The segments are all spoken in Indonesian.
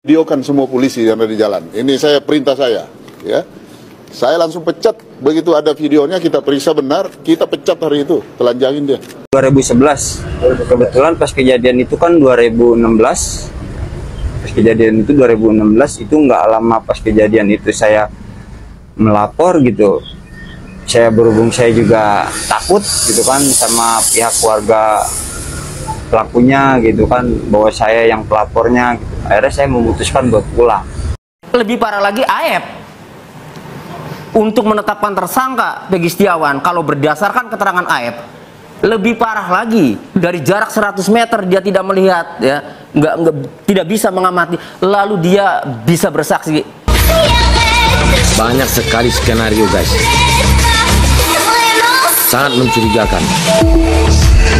Videokan semua polisi yang ada di jalan. Ini saya perintah saya, ya. Saya langsung pecat begitu ada videonya, kita periksa benar, kita pecat hari itu, telanjangin dia. 2011, kebetulan pas kejadian itu kan 2016. Pas kejadian itu 2016 itu nggak lama pas kejadian itu saya melapor gitu. Saya berhubung saya juga takut gitu kan sama pihak keluarga pelakunya gitu kan, bahwa saya yang pelapornya gitu. Akhirnya saya memutuskan buat pulang. Lebih parah lagi Aep untuk menetapkan tersangka Peggy Setiawan, kalau berdasarkan keterangan Aep lebih parah lagi. Dari jarak 100 meter dia tidak melihat, ya, tidak bisa mengamati, lalu dia bisa bersaksi. Banyak sekali skenario, guys, sangat mencurigakan.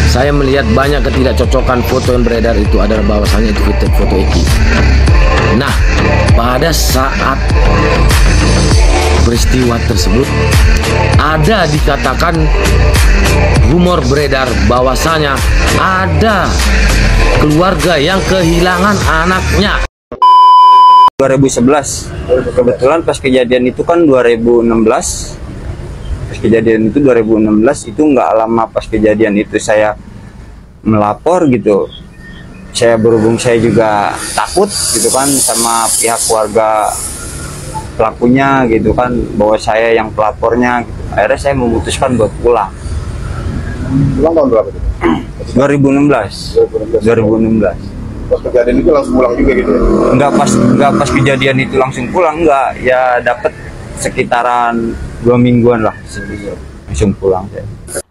Saya melihat banyak ketidakcocokan foto yang beredar itu adalah bahwasannya itu foto Eki. Nah, pada saat peristiwa tersebut ada dikatakan rumor beredar bahwasanya ada keluarga yang kehilangan anaknya. 2011, kebetulan pas kejadian itu kan 2016. Pas kejadian itu 2016 itu nggak lama pas kejadian itu saya melapor gitu. Saya berhubung saya juga takut gitu kan sama pihak keluarga pelakunya gitu kan, bahwa saya yang pelapornya gitu. Akhirnya saya memutuskan buat pulang. Pulang tahun berapa itu? 2016. Pas kejadian itu langsung pulang juga gitu ya? Nggak pas kejadian itu langsung pulang, nggak, ya dapat sekitaran 2 mingguan lah langsung pulang saya.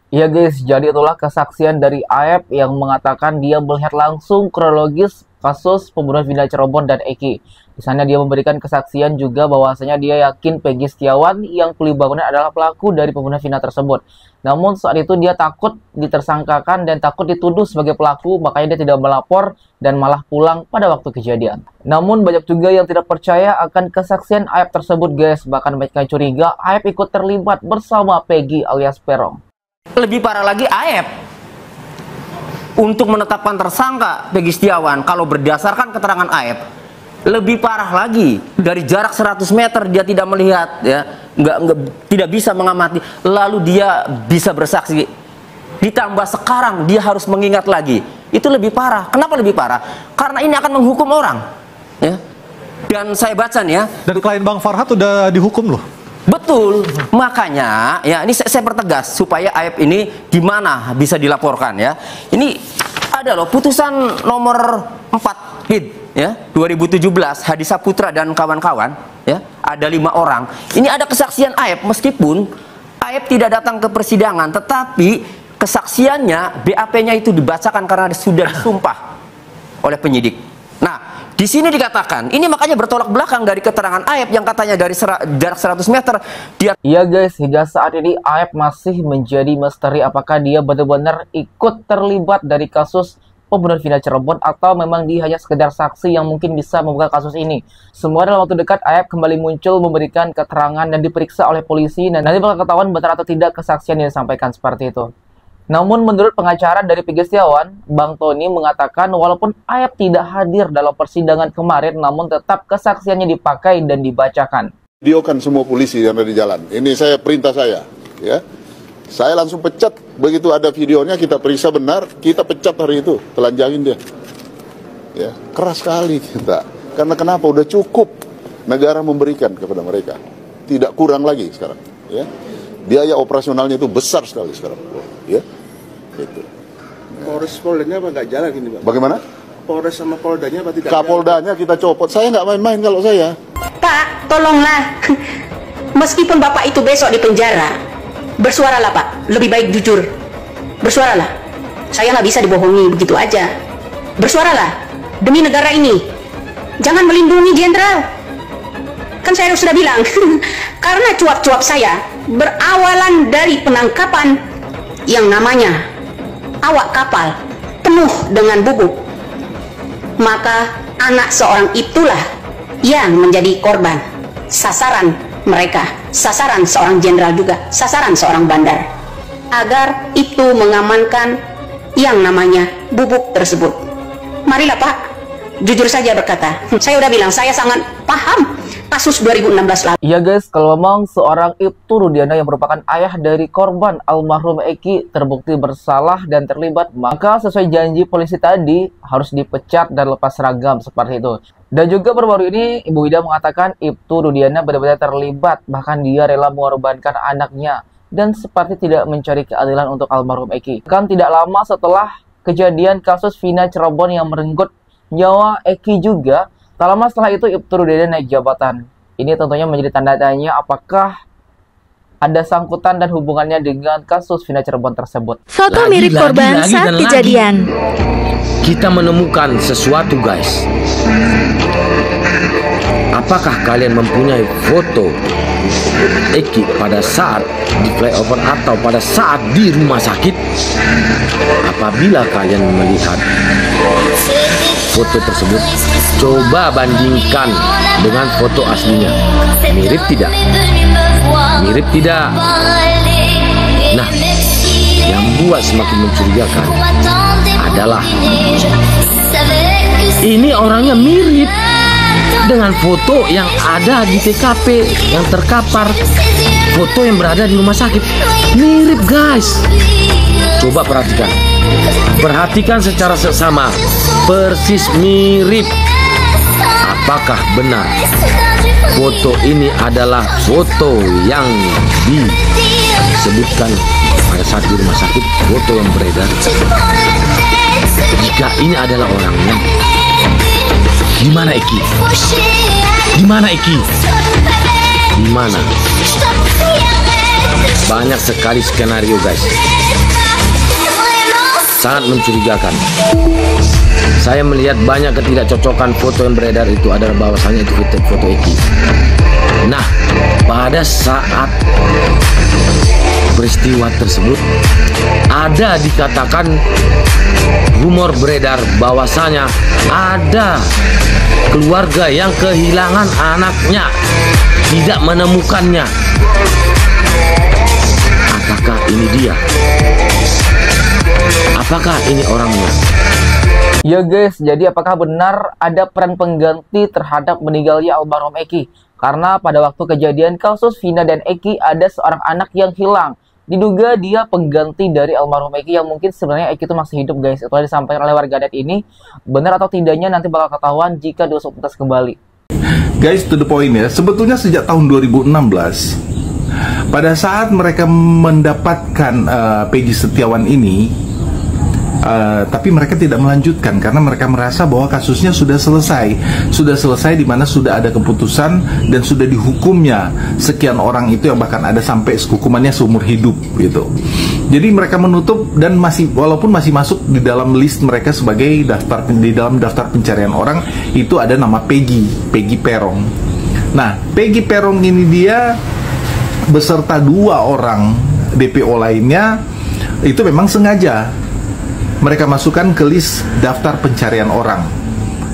Iya guys, jadi itulah kesaksian dari Aep yang mengatakan dia melihat langsung kronologis kasus pembunuhan Vina Cirebon dan Eki. Di sana dia memberikan kesaksian juga bahwasanya dia yakin Peggy Setiawan yang kuli bangunan adalah pelaku dari pembunuhan Vina tersebut. Namun saat itu dia takut ditersangkakan dan takut dituduh sebagai pelaku, makanya dia tidak melapor dan malah pulang pada waktu kejadian. Namun banyak juga yang tidak percaya akan kesaksian Aep tersebut guys. Bahkan banyak yang curiga Aep ikut terlibat bersama Peggy alias Peron. Lebih parah lagi Aep untuk menetapkan tersangka Peggy Setiawan, kalau berdasarkan keterangan Aep lebih parah lagi. Dari jarak 100 meter dia tidak melihat, ya, tidak bisa mengamati, lalu dia bisa bersaksi. Ditambah sekarang dia harus mengingat lagi, itu lebih parah. Kenapa lebih parah? Karena ini akan menghukum orang, ya. Dan saya baca nih, ya, dan klien Bang Farhat udah dihukum loh. Betul, makanya ya ini saya pertegas supaya Aep ini gimana bisa dilaporkan, ya. Ini ada loh putusan nomor 4 HID, ya, 2017 Hadi Saputra dan kawan-kawan, ya, ada 5 orang. Ini ada kesaksian Aep, meskipun Aep tidak datang ke persidangan, tetapi kesaksiannya BAP-nya itu dibacakan karena sudah disumpah oleh penyidik. Nah, di sini dikatakan, ini makanya bertolak belakang dari keterangan Aep yang katanya dari jarak 100 meter dia. Iya guys, hingga saat ini Aep masih menjadi misteri apakah dia benar-benar ikut terlibat dari kasus pembunuhan Vina Cirebon atau memang dia hanya sekedar saksi yang mungkin bisa membuka kasus ini. Semua dalam waktu dekat Aep kembali muncul memberikan keterangan dan diperiksa oleh polisi, dan nanti bakal ketahuan benar atau tidak kesaksian yang disampaikan seperti itu. Namun menurut pengacara dari Peggy Setiawan, Bang Tony mengatakan walaupun Aep tidak hadir dalam persidangan kemarin, namun tetap kesaksiannya dipakai dan dibacakan. Videokan semua polisi yang ada di jalan. Ini saya perintah saya, ya. Saya langsung pecat begitu ada videonya, kita periksa benar, kita pecat hari itu, telanjangin dia. Ya, keras sekali kita. Karena kenapa? Udah cukup negara memberikan kepada mereka. Tidak kurang lagi sekarang, ya. Biaya operasionalnya itu besar sekali sekarang, ya. Gitu. Polres Poldanya apa nggak jalan gini, Pak? Bagaimana? Polres sama Poldanya apa tidak? Kapoldanya kita copot. Saya nggak main-main kalau saya. Pak, tolonglah. Meskipun Bapak itu besok di penjara, bersuaralah Pak. Lebih baik jujur. Bersuaralah. Saya nggak bisa dibohongi begitu aja. Bersuaralah demi negara ini. Jangan melindungi jenderal. Kan saya sudah bilang, karena cuap-cuap saya berawalan dari penangkapan yang namanya awak kapal penuh dengan bubuk, maka anak seorang itulah yang menjadi korban sasaran mereka, sasaran seorang jenderal juga, sasaran seorang bandar, agar itu mengamankan yang namanya bubuk tersebut. Marilah Pak, jujur saja berkata, saya udah bilang saya sangat paham kasus 2016 lalu. Iya guys, kalau memang seorang Ibtu Rudiana yang merupakan ayah dari korban almarhum Eki terbukti bersalah dan terlibat, maka sesuai janji polisi tadi harus dipecat dan lepas seragam seperti itu. Dan juga baru-baru ini Ibu Ida mengatakan Ibtu Rudiana benar-benar terlibat, bahkan dia rela mengorbankan anaknya dan seperti tidak mencari keadilan untuk almarhum Eki. Kan tidak lama setelah kejadian kasus Vina Cirebon yang merenggut nyawa Eki juga, tak lama setelah itu Ibtu Rudiana naik jabatan. Ini tentunya menjadi tanda tanya apakah ada sangkutan dan hubungannya dengan kasus Vina Cirebon tersebut. Foto mirip korban saat kejadian. Kita menemukan sesuatu guys. Apakah kalian mempunyai foto Eki pada saat di flyover atau pada saat di rumah sakit? Apabila kalian melihat foto tersebut, coba bandingkan dengan foto aslinya. Mirip tidak? Mirip tidak? Nah, yang buat semakin mencurigakan adalah ini orangnya mirip dengan foto yang ada di TKP yang terkapar, foto yang berada di rumah sakit. Mirip guys. Coba perhatikan. Perhatikan secara seksama. Persis mirip. Apakah benar foto ini adalah foto yang disebutkan pada saat di rumah sakit, foto yang beredar? Jika ini adalah orangnya, di mana Eki? Di mana Eki? Di mana? Banyak sekali skenario guys. Sangat mencurigakan. Saya melihat banyak ketidakcocokan foto yang beredar itu adalah bahwasannya itu foto Eki. Nah, pada saat peristiwa tersebut ada dikatakan rumor beredar bahwasanya ada keluarga yang kehilangan anaknya, tidak menemukannya. Apakah ini dia? Apakah ini orangnya? Ya guys, jadi apakah benar ada peran pengganti terhadap meninggalnya almarhum Eki? Karena pada waktu kejadian kasus Vina dan Eki ada seorang anak yang hilang. Diduga dia pengganti dari almarhum Eki yang mungkin sebenarnya Eki itu masih hidup guys. Itu disampaikan oleh warganet ini. Benar atau tidaknya nanti bakal ketahuan jika diusut tuntas kembali. Guys, to the point ya. Sebetulnya sejak tahun 2016 pada saat mereka mendapatkan Peggy Setiawan ini, tapi mereka tidak melanjutkan karena mereka merasa bahwa kasusnya sudah selesai, di mana sudah ada keputusan dan sudah dihukumnya sekian orang itu, yang bahkan ada sampai hukumannya seumur hidup gitu. Jadi mereka menutup dan walaupun masih masuk di dalam list mereka sebagai di dalam daftar pencarian orang itu ada nama Peggy Perong. Nah, Peggy Perong ini dia beserta 2 orang DPO lainnya itu memang sengaja mereka masukkan ke list daftar pencarian orang,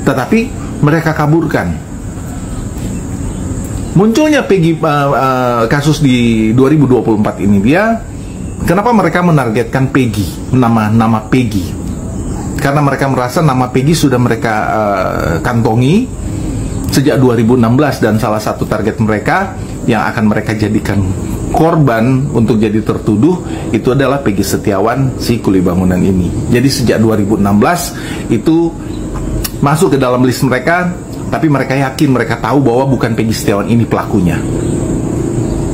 tetapi mereka kaburkan. Munculnya Peggy kasus di 2024 ini dia, kenapa mereka menargetkan Peggy, nama Peggy? Karena mereka merasa nama Peggy sudah mereka kantongi sejak 2016 dan salah satu target mereka yang akan mereka jadikan korban untuk jadi tertuduh itu adalah Peggy Setiawan, si kuli bangunan ini. Jadi sejak 2016 itu masuk ke dalam list mereka, tapi mereka yakin, mereka tahu bahwa bukan Peggy Setiawan ini pelakunya.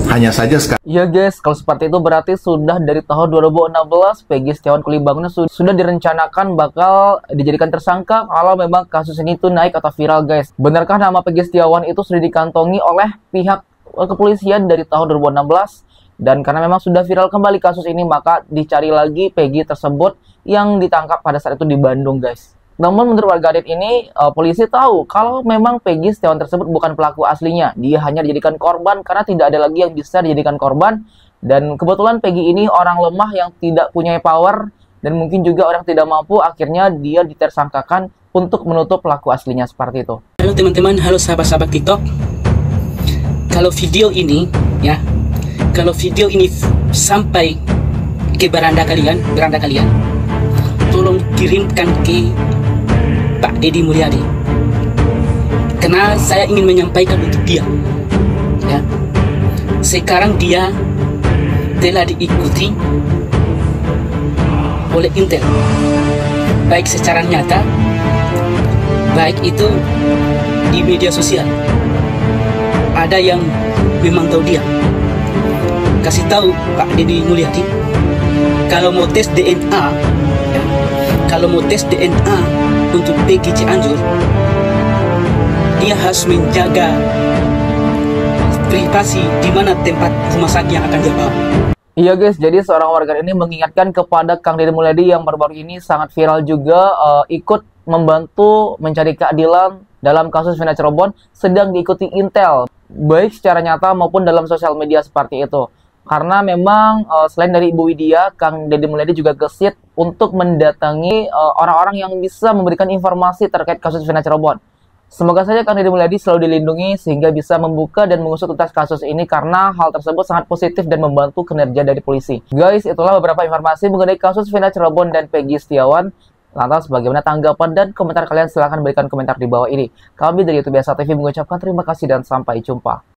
Hanya saja sekarang. Ya guys, kalau seperti itu berarti sudah dari tahun 2016 Peggy Setiawan kuli bangunan sudah direncanakan bakal dijadikan tersangka kalau memang kasus ini tuh naik atau viral guys. Benarkah nama Peggy Setiawan itu sudah dikantongi oleh pihak kepolisian dari tahun 2016, dan karena memang sudah viral kembali kasus ini maka dicari lagi Peggy tersebut yang ditangkap pada saat itu di Bandung guys. Namun menurut warganet ini polisi tahu kalau memang Peggy Setiawan tersebut bukan pelaku aslinya, dia hanya dijadikan korban karena tidak ada lagi yang bisa dijadikan korban, dan kebetulan Peggy ini orang lemah yang tidak punya power dan mungkin juga orang tidak mampu, akhirnya dia ditersangkakan untuk menutup pelaku aslinya seperti itu. Halo teman-teman, halo sahabat-sahabat TikTok. Kalau video ini ya, kalau video ini sampai ke beranda kalian, tolong kirimkan ke Pak Deddy Mulyadi. Karena saya ingin menyampaikan untuk dia, ya. Sekarang dia telah diikuti oleh Intel, baik secara nyata, baik itu di media sosial. Ada yang memantau dia. Kasih tahu Pak Deddy Mulyadi, kalau mau tes DNA, ya, kalau mau tes DNA untuk Peggy Cianjur, dia harus menjaga privasi di mana tempat rumah sakit yang akan dia bawa. Iya guys, jadi seorang warga ini mengingatkan kepada Kang Deddy Mulyadi yang baru-baru ini sangat viral juga ikut membantu mencari keadilan dalam kasus Vina Cirebon sedang diikuti Intel, baik secara nyata maupun dalam sosial media seperti itu. Karena memang selain dari Ibu Widya, Kang Deddy Mulyadi juga gesit untuk mendatangi orang-orang yang bisa memberikan informasi terkait kasus Vina Cirebon. Semoga saja Kang Deddy Mulyadi selalu dilindungi sehingga bisa membuka dan mengusut tuntas kasus ini, karena hal tersebut sangat positif dan membantu kinerja dari polisi. Guys, itulah beberapa informasi mengenai kasus Vina Cirebon dan Peggy Setiawan. Lantas bagaimana tanggapan dan komentar kalian? Silahkan berikan komentar di bawah ini. Kami dari YouTube Biasa TV mengucapkan terima kasih dan sampai jumpa.